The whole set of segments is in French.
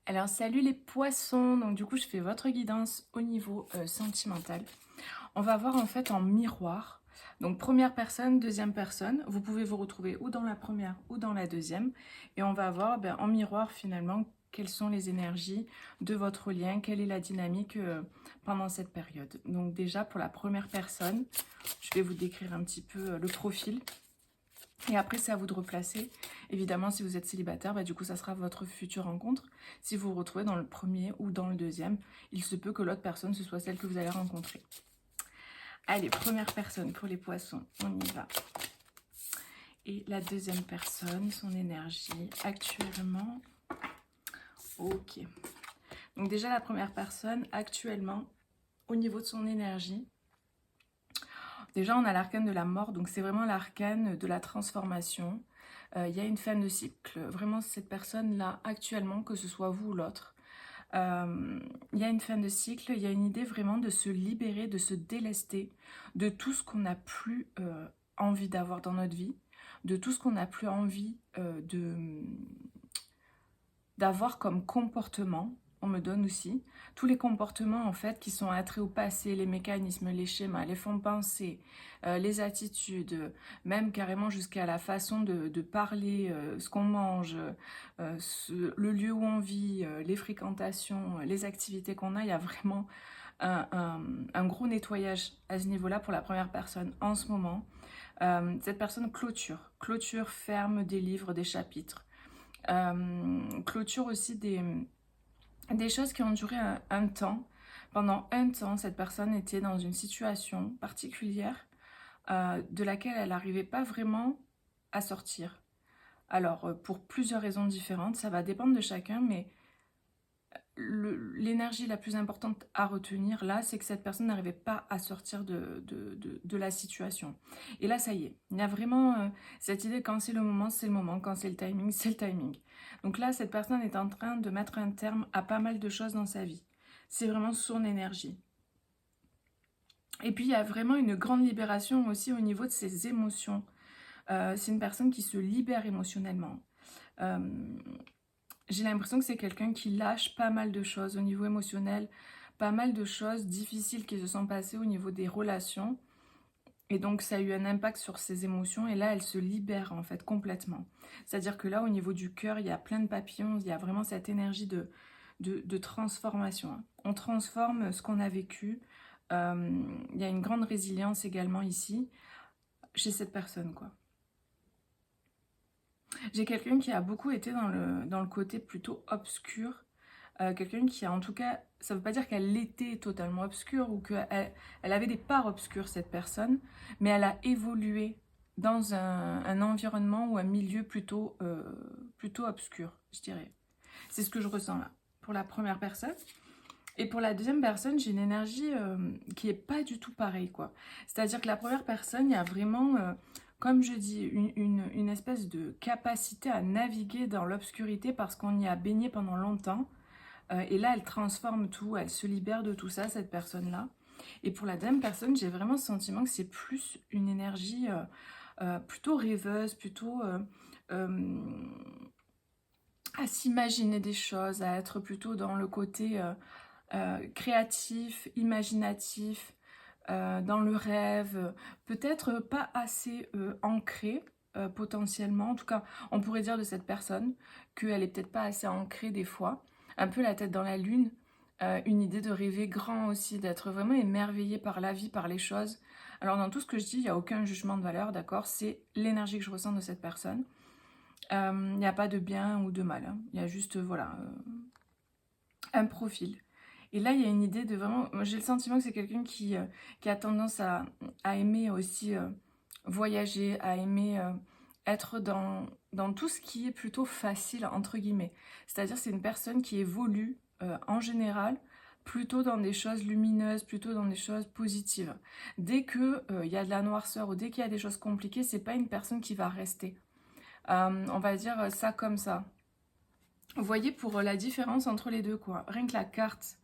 Alors salut les poissons, donc du coup je fais votre guidance au niveau sentimental. On va voir en fait en miroir, donc première personne, deuxième personne, vous pouvez vous retrouver ou dans la première ou dans la deuxième, et on va voir en miroir finalement quelles sont les énergies de votre lien, quelle est la dynamique pendant cette période. Donc déjà pour la première personne, je vais vous décrire un petit peu le profil. Et après, c'est à vous de replacer. Évidemment, si vous êtes célibataire, du coup, ça sera votre future rencontre. Si vous vous retrouvez dans le premier ou dans le deuxième, il se peut que l'autre personne, ce soit celle que vous allez rencontrer. Allez, première personne pour les poissons, on y va. Et la deuxième personne, son énergie actuellement. Ok. Donc déjà, la première personne, actuellement, au niveau de son énergie, déjà, on a l'arcane de la mort, donc c'est vraiment l'arcane de la transformation. Il y a une fin de cycle. Vraiment, cette personne-là, actuellement, que ce soit vous ou l'autre, il y a une fin de cycle, il y a une idée vraiment de se libérer, de se délester de tout ce qu'on n'a plus envie d'avoir dans notre vie, de tout ce qu'on n'a plus envie d'avoir comme comportement. On me donne aussi tous les comportements en fait qui sont attraits au passé, les mécanismes, les schémas, les fonds de pensée, les attitudes, même carrément jusqu'à la façon de parler, ce qu'on mange, le lieu où on vit, les fréquentations, les activités qu'on a. Il y a vraiment un gros nettoyage à ce niveau-là pour la première personne en ce moment. Cette personne clôture, ferme des livres, des chapitres. Clôture aussi des choses qui ont duré un temps. Pendant un temps, cette personne était dans une situation particulière de laquelle elle n'arrivait pas vraiment à sortir. Alors, pour plusieurs raisons différentes, ça va dépendre de chacun, mais l'énergie la plus importante à retenir là, c'est que cette personne n'arrivait pas à sortir de la situation. Et là, ça y est, il y a vraiment cette idée, quand c'est le moment, quand c'est le timing, c'est le timing. Donc là, cette personne est en train de mettre un terme à pas mal de choses dans sa vie. C'est vraiment son énergie. Et puis, il y a vraiment une grande libération aussi au niveau de ses émotions. C'est une personne qui se libère émotionnellement. Euh, j'ai l'impression que c'est quelqu'un qui lâche pas mal de choses au niveau émotionnel, pas mal de choses difficiles qui se sont passées au niveau des relations. Et donc ça a eu un impact sur ses émotions et là elle se libère en fait complètement. C'est-à-dire que là au niveau du cœur il y a plein de papillons, il y a vraiment cette énergie de transformation. On transforme ce qu'on a vécu. Il y a une grande résilience également ici chez cette personne quoi. J'ai quelqu'un qui a beaucoup été dans le côté plutôt obscur. Quelqu'un qui a en tout cas, ça ne veut pas dire qu'elle était totalement obscure ou qu'elle avait des parts obscures cette personne, mais elle a évolué dans un environnement ou un milieu plutôt obscur, je dirais. C'est ce que je ressens là, pour la première personne. Et pour la deuxième personne, j'ai une énergie qui est pas du tout pareille, quoi. C'est-à-dire que la première personne, il y a vraiment, comme je dis, une espèce de capacité à naviguer dans l'obscurité parce qu'on y a baigné pendant longtemps. Et là, elle transforme tout, elle se libère de tout ça, cette personne-là. Et pour la deuxième personne, j'ai vraiment le sentiment que c'est plus une énergie plutôt rêveuse, plutôt à s'imaginer des choses, à être plutôt dans le côté créatif, imaginatif, dans le rêve, peut-être pas assez ancré potentiellement. En tout cas, on pourrait dire de cette personne qu'elle est peut-être pas assez ancrée des fois, un peu la tête dans la lune, une idée de rêver grand aussi, d'être vraiment émerveillée par la vie, par les choses. Alors dans tout ce que je dis, il n'y a aucun jugement de valeur, d'accord? C'est l'énergie que je ressens de cette personne. Il n'y a pas de bien ou de mal, hein. Il y a juste, voilà, un profil. Et là, il y a une idée de vraiment... J'ai le sentiment que c'est quelqu'un qui a tendance à aimer aussi voyager, à aimer être dans tout ce qui est plutôt facile, entre guillemets. C'est-à-dire c'est une personne qui évolue en général plutôt dans des choses lumineuses, plutôt dans des choses positives. Dès que il y a de la noirceur ou dès qu'il y a des choses compliquées, c'est pas une personne qui va rester. On va dire ça comme ça. Vous voyez pour la différence entre les deux, quoi. Rien que la carte,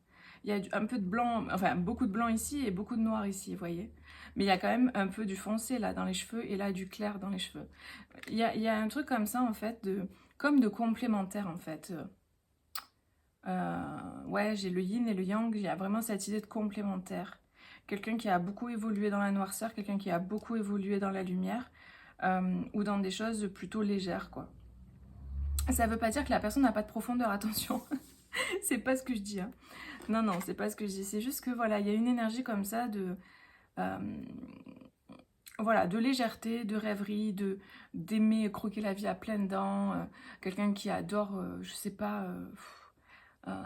il y a un peu de blanc, enfin beaucoup de blanc ici et beaucoup de noir ici, vous voyez. Mais il y a quand même un peu du foncé là dans les cheveux et là du clair dans les cheveux. Il y a un truc comme ça en fait, comme de complémentaire en fait. Ouais, j'ai le yin et le yang, il y a vraiment cette idée de complémentaire. Quelqu'un qui a beaucoup évolué dans la noirceur, quelqu'un qui a beaucoup évolué dans la lumière, ou dans des choses plutôt légères, quoi. Ça veut pas dire que la personne n'a pas de profondeur, attention. C'est pas ce que je dis, hein. Non, non, c'est pas ce que je dis. C'est juste que, voilà, il y a une énergie comme ça de... euh, voilà, de légèreté, de rêverie, d'aimer croquer la vie à pleines dents. Quelqu'un qui adore, je sais pas...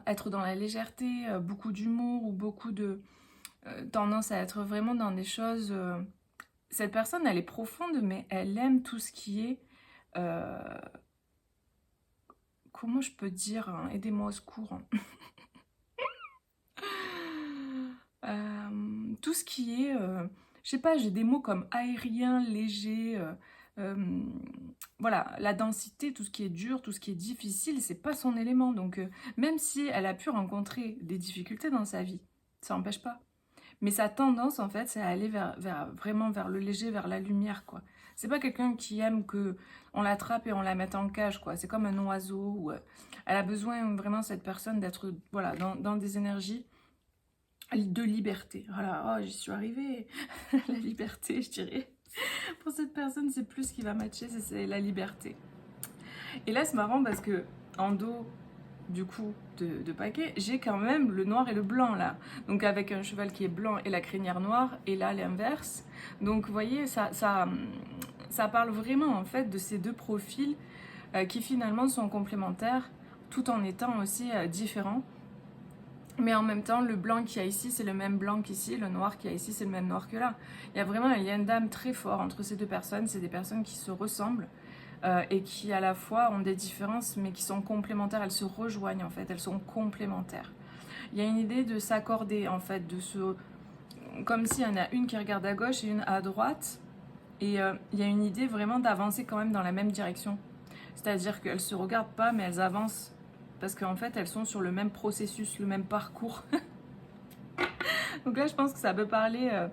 être dans la légèreté, beaucoup d'humour ou beaucoup de tendance à être vraiment dans des choses... Cette personne, elle est profonde, mais elle aime tout ce qui est... euh, comment je peux dire, hein, aidez-moi au secours, hein. Tout ce qui est... je sais pas, j'ai des mots comme aérien, léger... euh, voilà, la densité, tout ce qui est dur, tout ce qui est difficile, c'est pas son élément. Donc, même si elle a pu rencontrer des difficultés dans sa vie, ça n'empêche pas. Mais sa tendance, en fait, c'est à aller vraiment vers le léger, vers la lumière, quoi. C'est pas quelqu'un qui aime que on l'attrape et on la mette en cage, quoi. C'est comme un oiseau. Elle a besoin vraiment, cette personne, d'être voilà, dans des énergies de liberté. Voilà, oh, j'y suis arrivée. La liberté, je dirais. Pour cette personne, c'est plus ce qui va matcher, c'est la liberté. Et là, c'est marrant parce que en dos du coup de paquet, j'ai quand même le noir et le blanc là. Donc avec un cheval qui est blanc et la crinière noire, et là l'inverse. Donc vous voyez, ça parle vraiment en fait de ces deux profils qui finalement sont complémentaires tout en étant aussi différents. Mais en même temps, le blanc qu'il y a ici, c'est le même blanc qu'ici, le noir qu'il y a ici, c'est le même noir que là. Il y a vraiment un lien d'âme très fort entre ces deux personnes. C'est des personnes qui se ressemblent et qui à la fois ont des différences, mais qui sont complémentaires. Elles se rejoignent en fait, elles sont complémentaires. Il y a une idée de s'accorder en fait, comme s'il y en a une qui regarde à gauche et une à droite. Et il y a une idée vraiment d'avancer quand même dans la même direction. C'est-à-dire qu'elles ne se regardent pas, mais elles avancent. Parce qu'en fait, elles sont sur le même processus, le même parcours. Donc là, je pense que ça peut parler,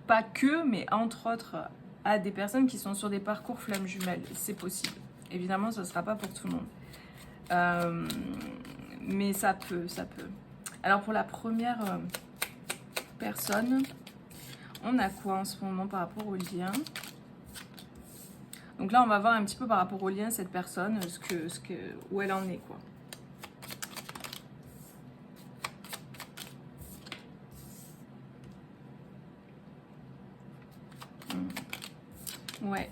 pas que, mais entre autres, à des personnes qui sont sur des parcours flammes jumelles. C'est possible. Évidemment, ce ne sera pas pour tout le monde. Mais ça peut, ça peut. Alors pour la première personne, on a quoi en ce moment par rapport au lien? Donc là, on va voir un petit peu par rapport au lien, cette personne, où elle en est, quoi. Ouais,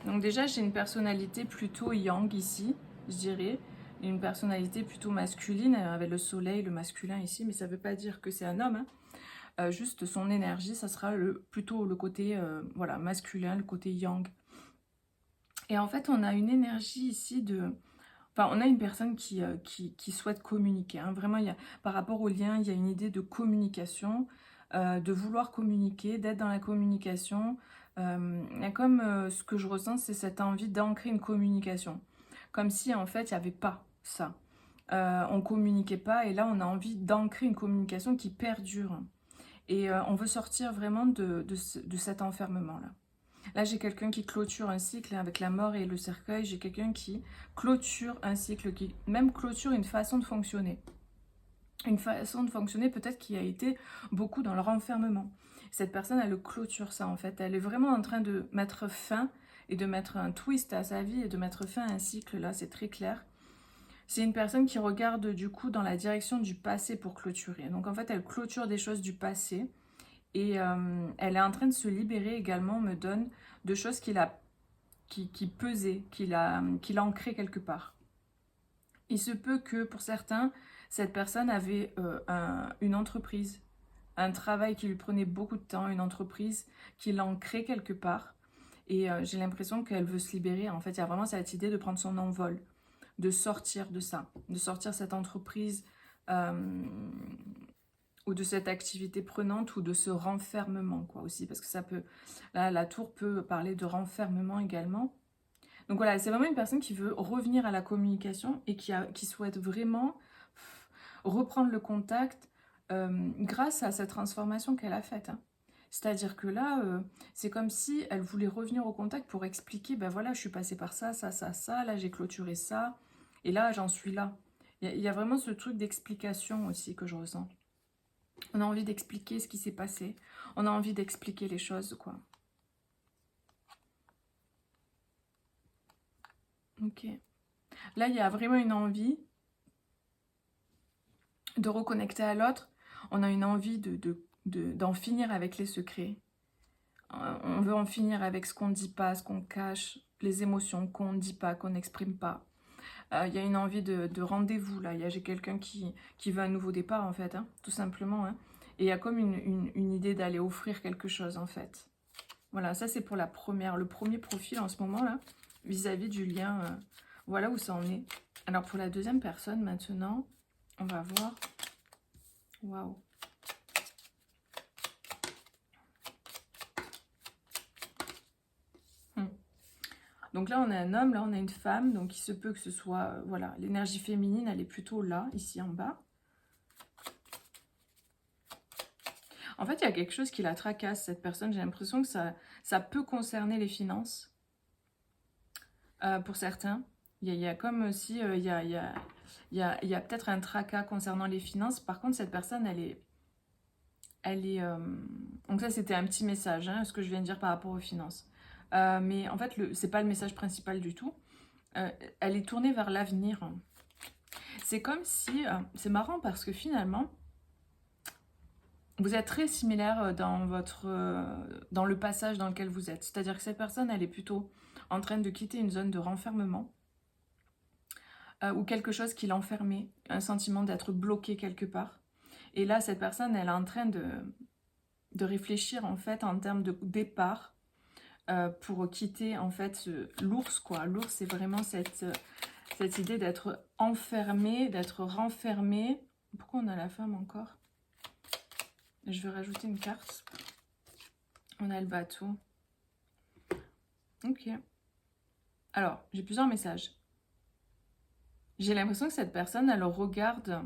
donc déjà, j'ai une personnalité plutôt yang ici, je dirais. Une personnalité plutôt masculine, avec le soleil, le masculin ici, mais ça ne veut pas dire que c'est un homme, hein. Juste son énergie, ça sera plutôt le côté voilà, masculin, le côté yang. Et en fait, on a une énergie ici de... Enfin, on a une personne qui souhaite communiquer, hein. Vraiment, par rapport au lien, il y a une idée de communication, de vouloir communiquer, d'être dans la communication. Et comme ce que je ressens, c'est cette envie d'ancrer une communication. Comme si, en fait, il n'y avait pas ça. On ne communiquait pas, et là, on a envie d'ancrer une communication qui perdure. Et on veut sortir vraiment de cet enfermement-là. Là, j'ai quelqu'un qui clôture un cycle avec la mort et le cercueil. J'ai quelqu'un qui clôture un cycle, qui même clôture une façon de fonctionner. Une façon de fonctionner peut-être qui a été beaucoup dans leur enfermement. Cette personne, elle clôture ça en fait. Elle est vraiment en train de mettre fin et de mettre un twist à sa vie et de mettre fin à un cycle. Là, c'est très clair. C'est une personne qui regarde du coup dans la direction du passé pour clôturer. Donc en fait, elle clôture des choses du passé. Et elle est en train de se libérer également, me donne, de choses qui pesaient, qu'il ancrait quelque part. Il se peut que pour certains, cette personne avait une entreprise, un travail qui lui prenait beaucoup de temps, une entreprise qui l'ancrait quelque part. Et j'ai l'impression qu'elle veut se libérer. En fait, il y a vraiment cette idée de prendre son envol, de sortir de ça, de sortir cette entreprise ou de cette activité prenante ou de ce renfermement, quoi, aussi. Parce que ça peut... Là, la tour peut parler de renfermement également. Donc voilà, c'est vraiment une personne qui veut revenir à la communication et qui souhaite vraiment reprendre le contact grâce à cette transformation qu'elle a faite, hein. C'est-à-dire que là, c'est comme si elle voulait revenir au contact pour expliquer, ben voilà, je suis passée par ça, ça, ça, ça, là j'ai clôturé ça, et là j'en suis là. Il y a vraiment ce truc d'explication aussi que je ressens. On a envie d'expliquer ce qui s'est passé. On a envie d'expliquer les choses, quoi. Ok. Là, il y a vraiment une envie de reconnecter à l'autre. On a une envie d'en finir avec les secrets. On veut en finir avec ce qu'on ne dit pas, ce qu'on cache, les émotions qu'on ne dit pas, qu'on n'exprime pas. Il y a une envie de rendez-vous, là. J'ai quelqu'un qui veut un nouveau départ, en fait, hein, tout simplement. Hein. Et il y a comme une idée d'aller offrir quelque chose, en fait. Voilà, ça, c'est pour le premier profil en ce moment, là, vis-à-vis du lien. Voilà où ça en est. Alors, pour la deuxième personne, maintenant, on va voir. Waouh. Donc là, on a un homme, là, on a une femme. Donc, il se peut que ce soit... voilà, l'énergie féminine, elle est plutôt là, ici en bas. En fait, il y a quelque chose qui la tracasse, cette personne. J'ai l'impression que ça peut concerner les finances. Pour certains. Il y a comme si... il y a peut-être un tracas concernant les finances. Par contre, cette personne, donc ça, c'était un petit message, hein, ce que je viens de dire par rapport aux finances. Mais en fait, c'est pas le message principal du tout. Elle est tournée vers l'avenir. C'est comme si... c'est marrant parce que finalement, vous êtes très similaire dans le passage dans lequel vous êtes. C'est-à-dire que cette personne, elle est plutôt en train de quitter une zone de renfermement ou quelque chose qui l'enfermait, un sentiment d'être bloqué quelque part. Et là, cette personne, elle est en train de réfléchir en fait en termes de départ pour quitter en fait l'ours, quoi. L'ours, c'est vraiment cette idée d'être enfermé, d'être renfermé. Pourquoi on a la femme encore? Je vais rajouter une carte. On a le bateau. Ok. Alors, j'ai plusieurs messages. J'ai l'impression que cette personne, elle regarde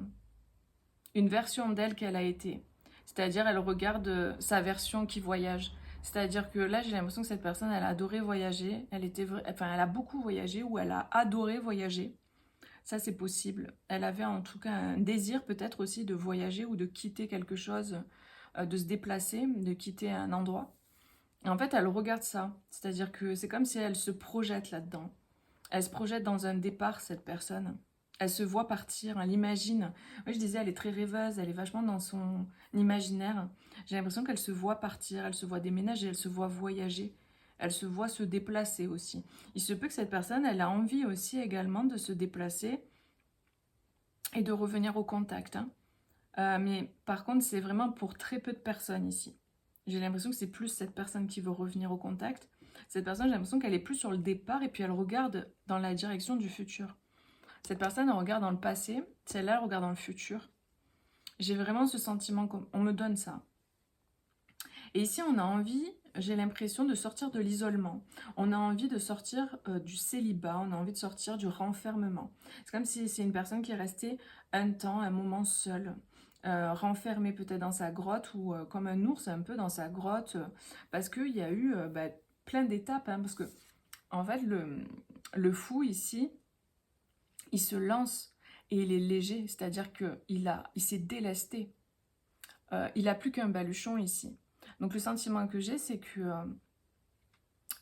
une version d'elle qu'elle a été. C'est-à-dire, elle regarde sa version qui voyage. C'est-à-dire que là, j'ai l'impression que cette personne, elle a adoré voyager. Elle a beaucoup voyagé ou elle a adoré voyager. Ça, c'est possible. Elle avait en tout cas un désir peut-être aussi de voyager ou de quitter quelque chose, de se déplacer, de quitter un endroit. Et en fait, elle regarde ça. C'est-à-dire que c'est comme si elle se projette là-dedans. Elle se projette dans un départ, cette personne. Elle se voit partir, elle l'imagine. Moi, je disais, elle est très rêveuse, elle est vachement dans son imaginaire. J'ai l'impression qu'elle se voit partir, elle se voit déménager, elle se voit voyager. Elle se voit se déplacer aussi. Il se peut que cette personne, elle a envie aussi également de se déplacer et de revenir au contact. Hein. Mais par contre, c'est vraiment pour très peu de personnes ici. J'ai l'impression que c'est plus cette personne qui veut revenir au contact. Cette personne, j'ai l'impression qu'elle est plus sur le départ et puis elle regarde dans la direction du futur. Cette personne, elle regarde dans le passé, celle-là, elle regarde dans le futur. J'ai vraiment ce sentiment qu'on me donne ça. Et ici, on a envie, j'ai l'impression, de sortir de l'isolement. On a envie de sortir du célibat, on a envie de sortir du renfermement. C'est comme si c'est une personne qui est restée un temps, un moment seule. Renfermée peut-être dans sa grotte ou comme un ours un peu dans sa grotte parce qu'il y a eu plein d'étapes hein, parce que en fait le fou ici il se lance et il est léger, c'est-à-dire qu'il s'est délesté. Il n'a plus qu'un baluchon ici. Donc le sentiment que j'ai, c'est que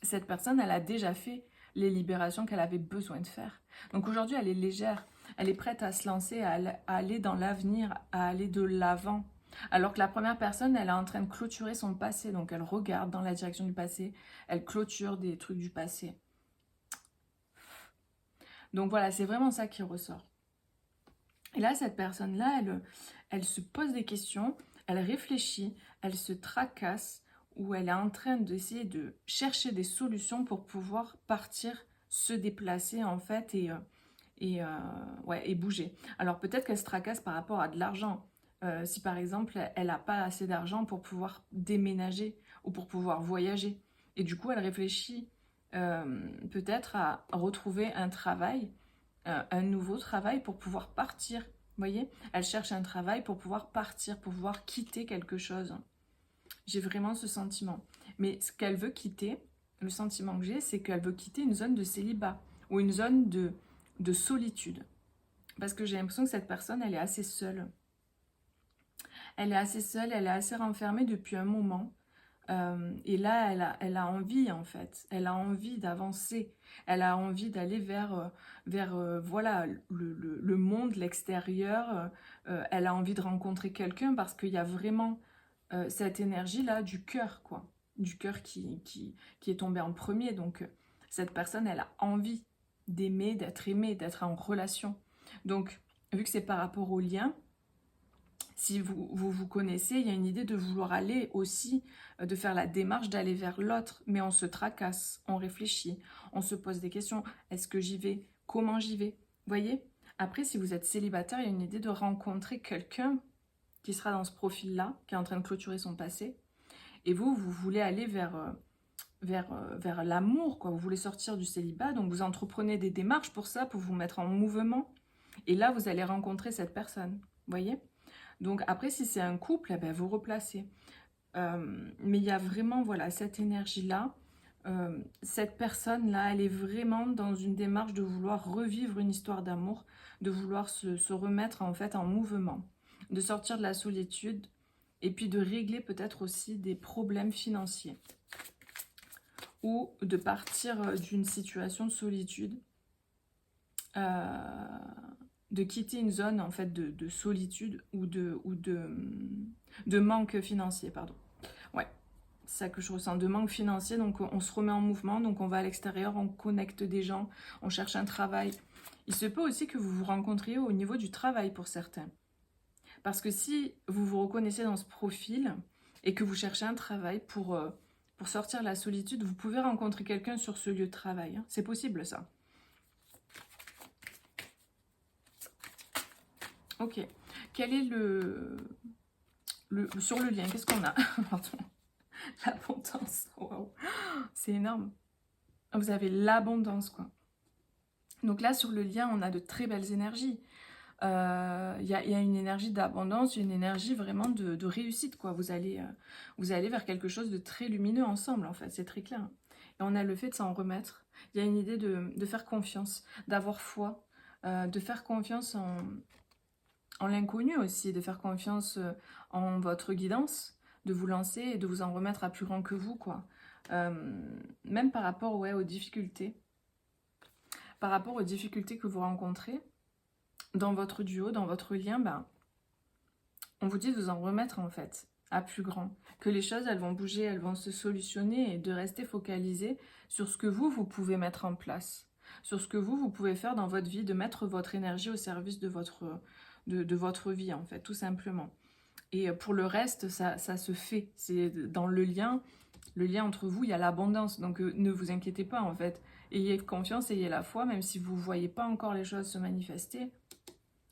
cette personne, elle a déjà fait les libérations qu'elle avait besoin de faire. Donc aujourd'hui, elle est légère, elle est prête à se lancer, à aller dans l'avenir, à aller de l'avant. Alors que la première personne, elle est en train de clôturer son passé, donc elle regarde dans la direction du passé, elle clôture des trucs du passé. Donc voilà, c'est vraiment ça qui ressort. Et là, cette personne-là, elle se pose des questions, elle réfléchit, elle se tracasse, ou elle est en train d'essayer de chercher des solutions pour pouvoir partir, se déplacer en fait et bouger. Alors peut-être qu'elle se tracasse par rapport à de l'argent. Si par exemple, elle n'a pas assez d'argent pour pouvoir déménager ou pour pouvoir voyager. Et du coup, elle réfléchit peut-être à retrouver un travail un nouveau travail pour pouvoir partir. Vous voyez, elle cherche un travail pour pouvoir partir, pour pouvoir quitter quelque chose. J'ai vraiment ce sentiment. Mais ce qu'elle veut quitter, le sentiment que j'ai, c'est qu'elle veut quitter une zone de célibat ou une zone de solitude. Parce que j'ai l'impression que cette personne, elle est assez seule. Elle est assez seule, elle est assez renfermée depuis un moment. Et là, elle a envie, en fait. Elle a envie d'avancer. Elle a envie d'aller voilà, le monde, l'extérieur. Elle a envie de rencontrer quelqu'un parce qu'il y a vraiment cette énergie-là du cœur, quoi. Du cœur qui est tombé en premier. Donc, cette personne, elle a envie d'aimer, d'être en relation. Donc, vu que c'est par rapport au lien, si vous connaissez, il y a une idée de vouloir aller aussi, de faire la démarche d'aller vers l'autre, mais on se tracasse, on réfléchit, on se pose des questions. Est-ce que j'y vais? Comment j'y vais? Vous voyez? Après, si vous êtes célibataire, il y a une idée de rencontrer quelqu'un qui sera dans ce profil-là, qui est en train de clôturer son passé. Et vous voulez aller vers l'amour, quoi. Vous voulez sortir du célibat, donc vous entreprenez des démarches pour ça, pour vous mettre en mouvement. Et là, vous allez rencontrer cette personne. Vous voyez? Donc après, si c'est un couple, eh ben, vous replacez. Mais il y a vraiment, voilà, cette énergie-là. Cette personne-là, elle est vraiment dans une démarche de vouloir revivre une histoire d'amour, de vouloir se remettre en fait en mouvement, de sortir de la solitude et puis de régler peut-être aussi des problèmes financiers ou de partir d'une situation de solitude, de quitter une zone en fait de solitude ou de manque financier, pardon. Ouais, c'est ça que je ressens, de manque financier, donc on se remet en mouvement, donc on va à l'extérieur, on connecte des gens, on cherche un travail. Il se peut aussi que vous vous rencontriez au niveau du travail pour certains. Parce que si vous vous reconnaissez dans ce profil et que vous cherchez un travail pour sortir de la solitude, vous pouvez rencontrer quelqu'un sur ce lieu de travail. Hein. C'est possible ça. Ok. Quel est sur le lien, qu'est-ce qu'on a? Pardon. L'abondance. Wow. C'est énorme. Vous avez l'abondance, quoi. Donc là, sur le lien, on a de très belles énergies. Il y a une énergie d'abondance, une énergie vraiment de réussite, quoi. Vous allez vers quelque chose de très lumineux ensemble, en fait. C'est très clair. Et on a le fait de s'en remettre. Il y a une idée de faire confiance, d'avoir foi, de faire confiance en l'inconnu aussi, de faire confiance en votre guidance, de vous lancer et de vous en remettre à plus grand que vous, quoi. Même par rapport aux difficultés. Par rapport aux difficultés que vous rencontrez, dans votre duo, dans votre lien, ben, on vous dit de vous en remettre en fait, à plus grand. Que les choses, elles vont bouger, elles vont se solutionner et de rester focalisé sur ce que vous pouvez mettre en place. Sur ce que vous pouvez faire dans votre vie, de mettre votre énergie au service de votre vie en fait, tout simplement. Et pour le reste, ça se fait. C'est dans le lien entre vous, il y a l'abondance. Donc ne vous inquiétez pas en fait. Ayez confiance, ayez la foi, même si vous ne voyez pas encore les choses se manifester.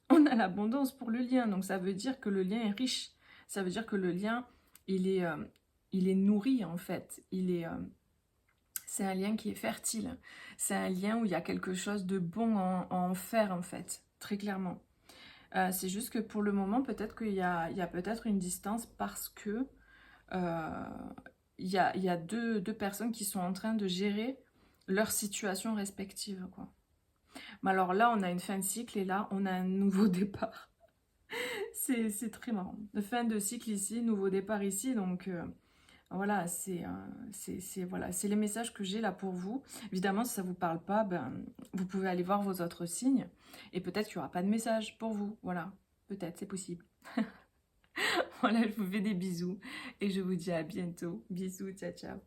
On a l'abondance pour le lien. Donc ça veut dire que le lien est riche. Ça veut dire que le lien, il est nourri en fait. C'est un lien qui est fertile. C'est un lien où il y a quelque chose de bon à en faire en fait, très clairement. C'est juste que pour le moment, peut-être qu'il y a peut-être une distance parce que il y a deux personnes qui sont en train de gérer leur situation respective, quoi. Mais alors là, on a une fin de cycle et là, on a un nouveau départ. C'est très marrant. Fin de cycle ici, nouveau départ ici, donc voilà, voilà, c'est les messages que j'ai là pour vous. Évidemment, si ça ne vous parle pas, ben, vous pouvez aller voir vos autres signes et peut-être qu'il n'y aura pas de message pour vous. Voilà, peut-être, c'est possible. Voilà, je vous fais des bisous et je vous dis à bientôt. Bisous, ciao, ciao.